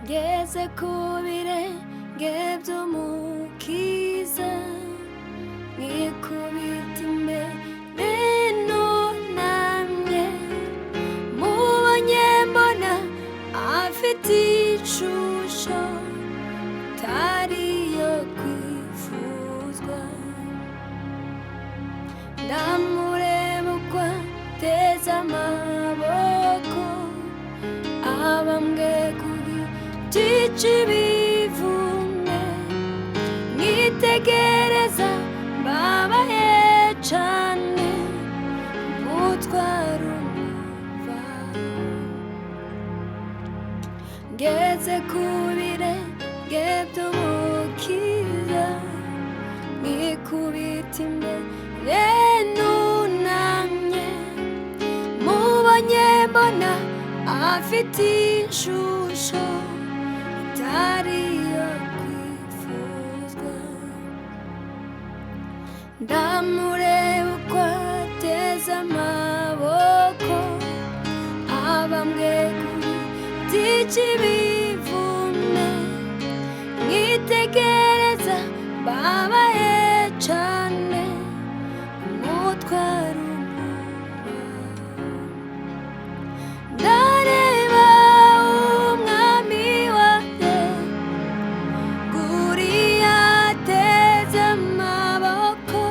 ngeze ku birenge by'umukiza nkikubita imbere nunamye mubonye mbona afite ishusho itari iyo kwifuzwa ndamureba uko ateze amaboko abambwe kuri by'ibivune mwitegereza mbabaye cane umutwaro umuva ngeze ku birenge by'umukiza nkikubita imbere nunamye mubonye mbona afite ishusho itari iyo kwifuzwa ndamureba uko ateze amaboko abambwe kuri by'ibivune mwitegereza mbabaye cane umutwaro ndareba umwami wanjye nguriya ateze amaboko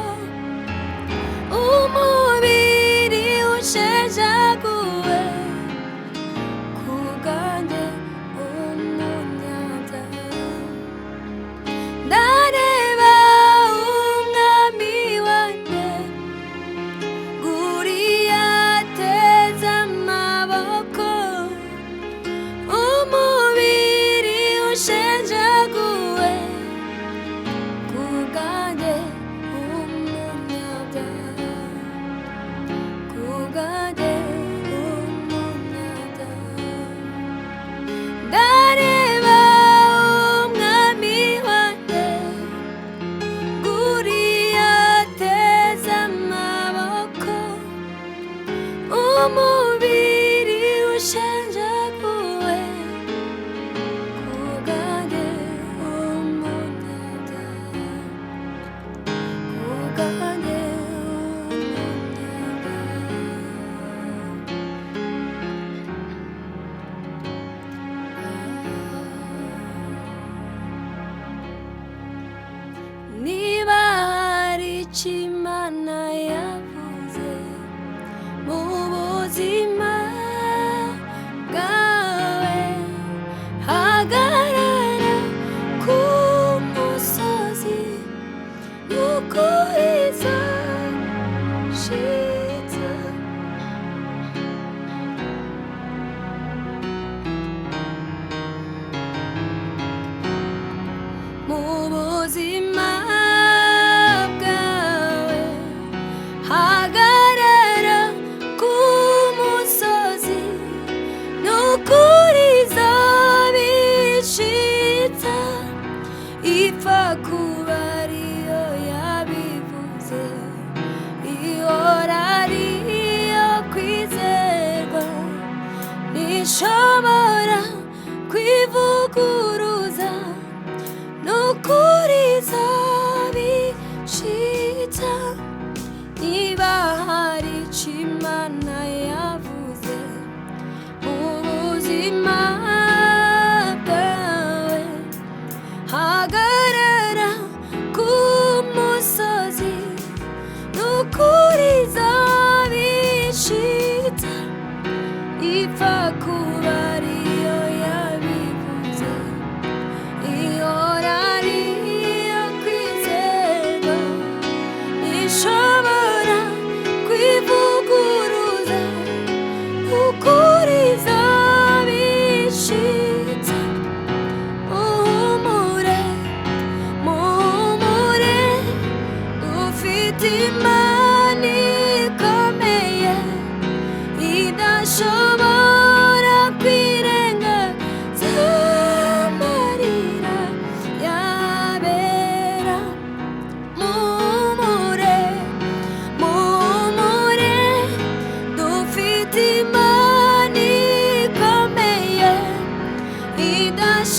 umubiri ushenjaguwe ku bwanjye umunyabyaha ndareba umwami wanjye nguriya ateze amaboko umubiri ushenjaguwe ku bwanjye umunyabyaha ku bwanjye umunyabyaha ndareba umwami wanjye nguriya ateze amaboko umubiri ushenjaguwe ku bwanjye umunyabyaha ku bwanjye umunyabyaha niba hari icyo Imana yavuze mu buzima bwawe hagarara ku musozi ukuriza shita mu buzima bwawe hagarara ku musozi nukuriza bishitsa ipfa kuba ariyo yabivuze ihora ariyo kwizerwa ntishobora kwivuguruza nukuriza bishitsa niba hari icyo Imana yavuze mu buzima bwawe hagarara ku musozi nukuriza bishitsa ipfa kuba ariyo yabivuze ihora ariyo kwizerwa ntishobora kwivuguruza ukuriza bishitsa muhumure muhumure ufite Imana ikomeye idashobora kwirengagiza amarira yabera muhumure muhumure dufite Imana ikomeye idashobora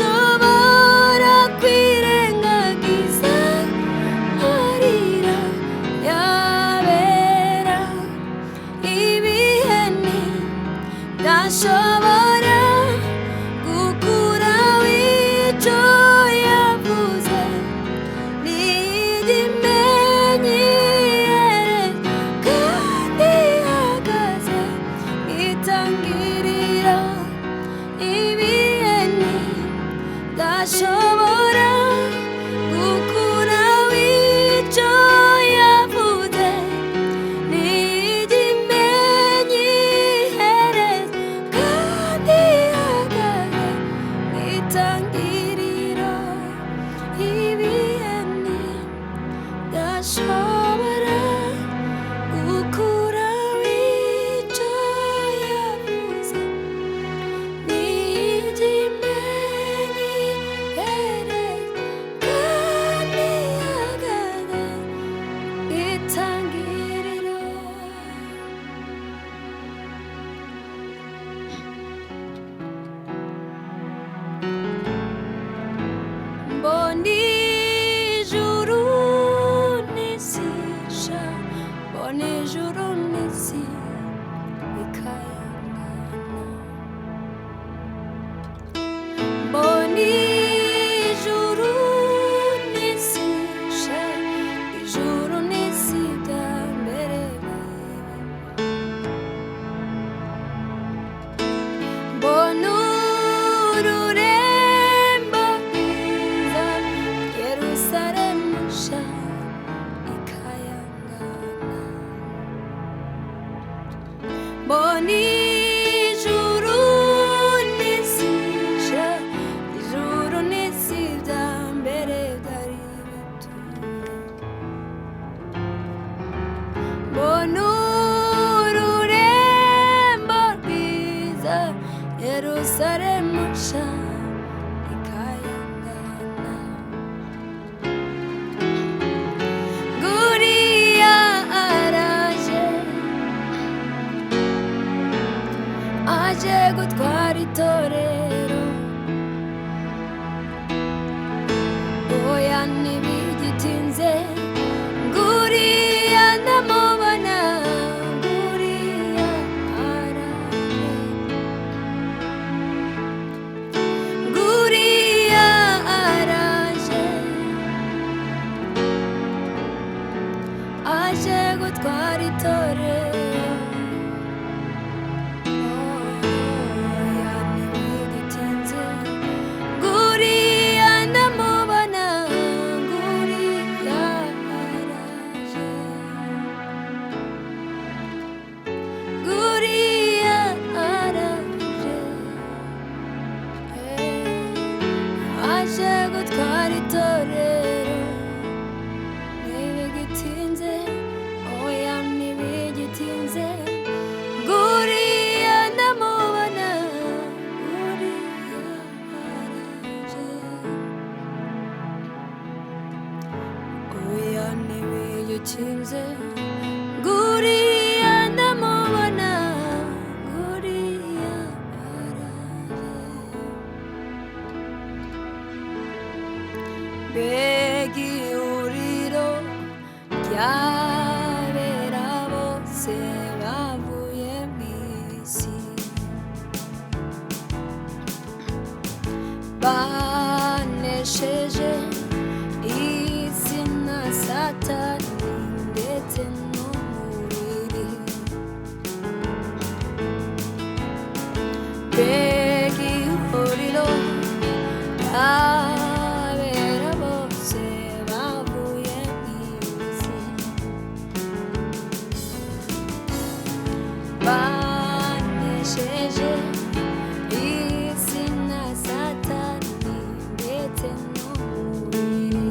mbona ijuru n'isi bikayangana, mbona ijuru n'isi sha, ijuru n'isi bya mbere mbona ururembo rwiza Yerusalemu sha ikayangana, mbona ijuru n'isi sha, ijuru n'isi bya mbere byari bituye, mbona ururembo rwiza Yerusalemu sha ikayangana, nguriya araje aje gutwara itorero, oya ntibigitinze, nguriya ndamubona, nguriya araje, nguriya araje aje gutwara itorero, oya ntibigitinze, nguriya ndamubona, nguriya araje, nguriya araje, aje gutwara itorero, ntibigitinze, oya ntibigitinze, nguriya ndamubona, nguriya araje, oya ntibigitinze, nguriya ndamubona, nguriya araje, mbega ihuriro ry'abera bose bavuye mu isi, banesheje isi na Satani ndetse n'umubiri, mbega ihuriro ry'abera bose bavuye mu isi, banesheje isi na Satani ndetse n'umubiri,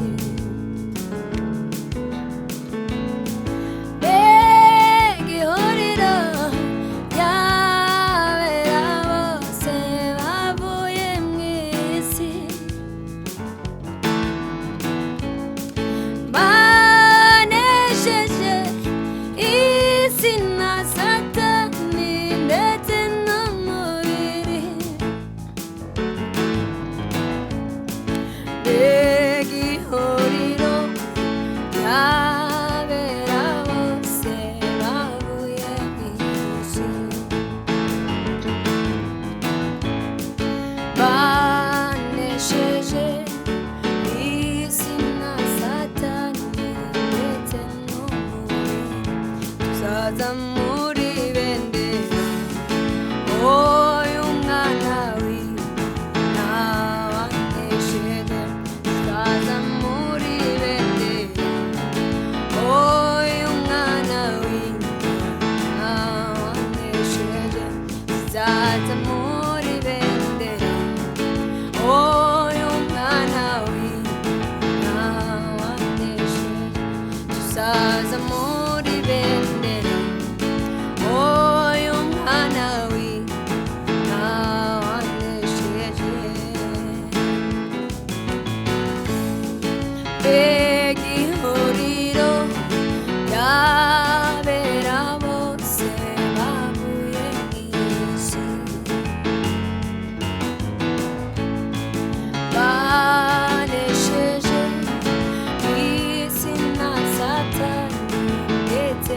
mbega ihuriro ry'abera bose bavuye mu isi, banesheje isi na Satani ndetse n'umubiri, mbega ihuriro ry'abera bose bavuye mu isi, banesheje isi na Satani ndetse n'umubiri, tuzazamura ibendera, oya umwana w'Imana wanesheje, tuzazamura ibendera, oya umwana w'Imana wanesheje, tuzazamura ibendera, oya umwana w'Imana wanesheje, tuzazamura ibendera, oya umwana w'Imana wanesheje, mbega ihuriro ry'abera bose bavuye mu isi, banesheje isi na Satani ndetse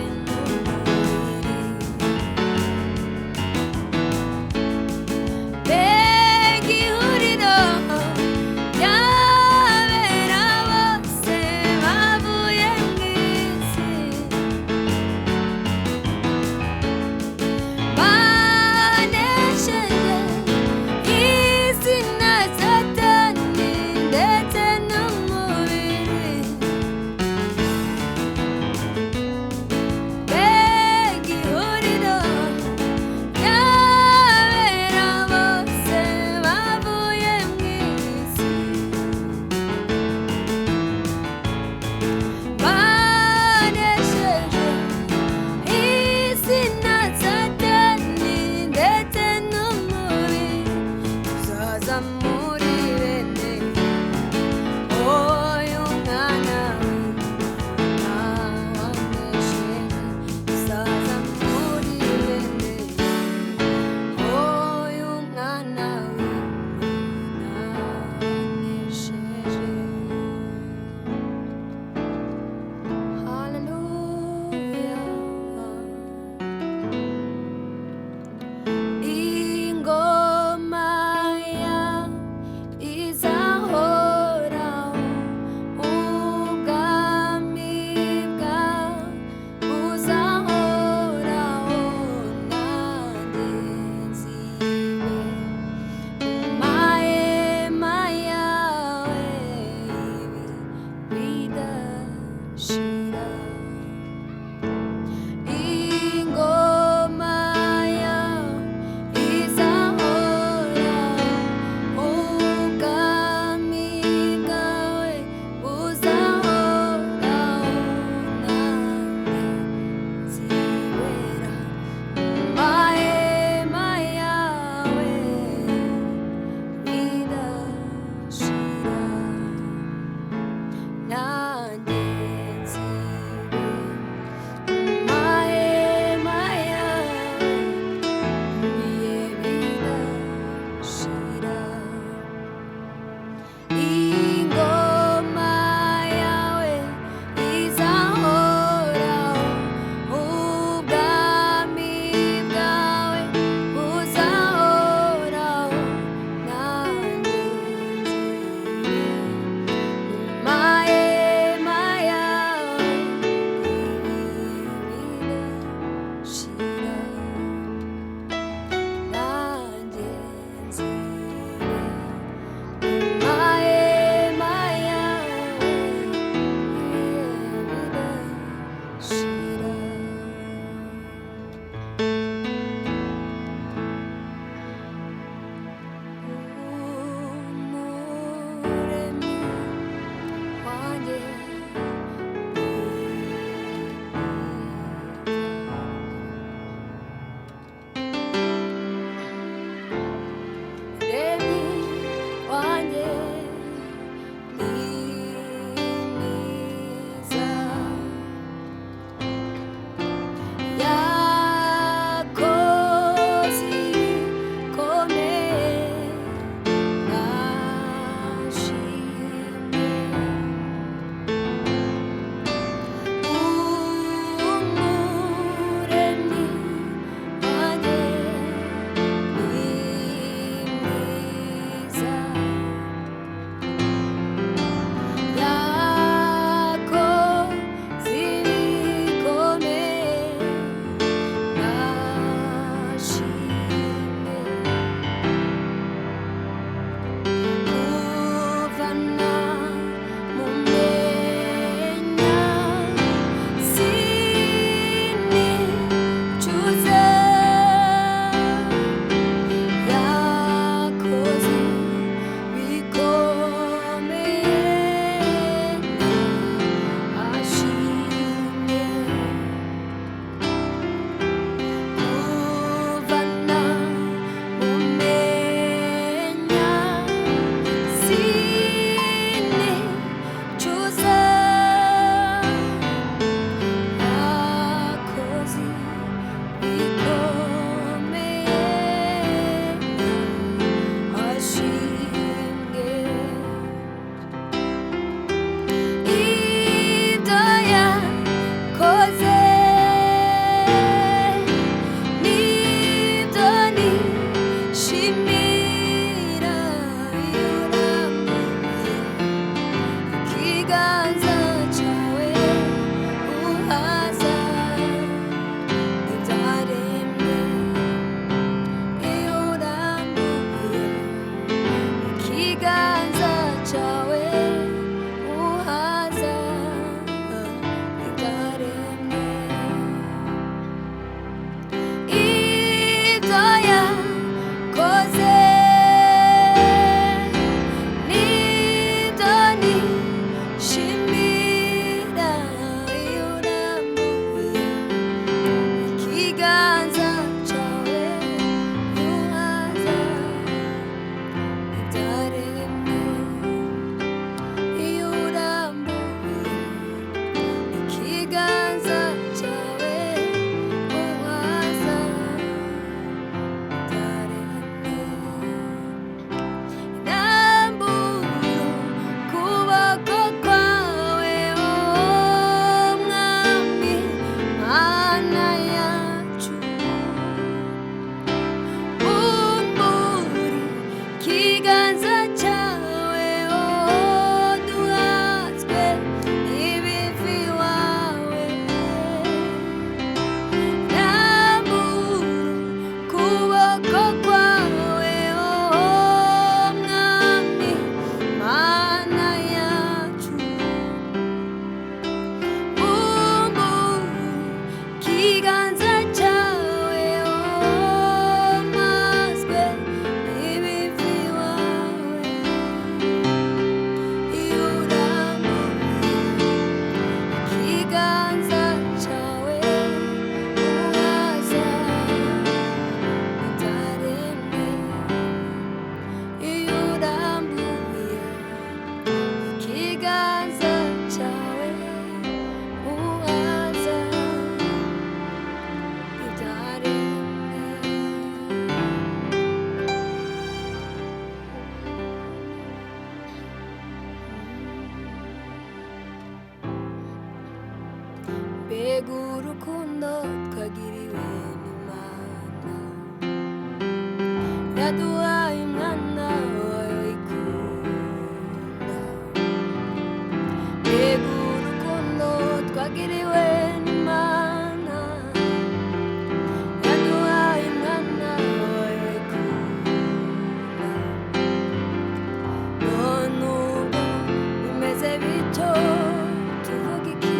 mbega urukundo twagiriwe n'Imana, yaduhaye umwana wayo ikunda. Mbega urukundo twagiriwe n'Imana, yaduhaye umwana wayo ikunda. None ubwo bimeze bityo tuvuga iki?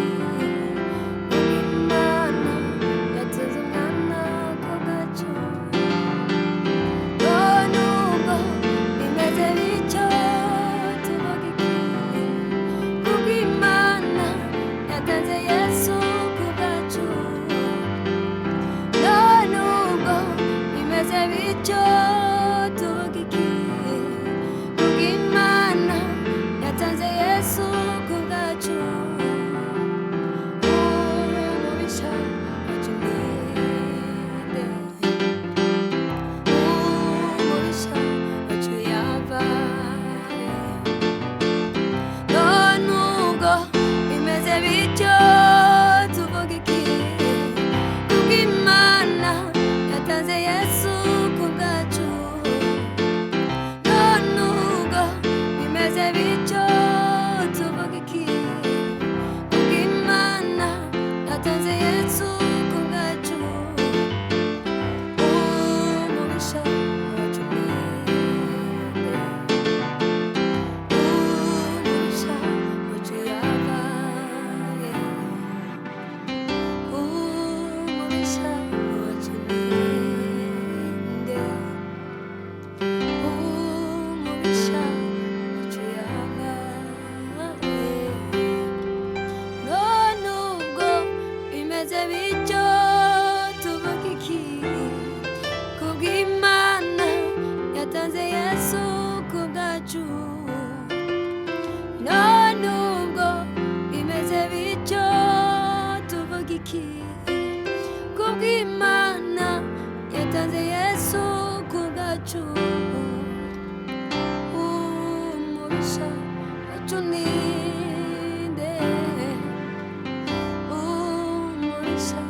iki kubw'Imana yatanze Yesu ku bwacu umubisha wacu ninde umubisha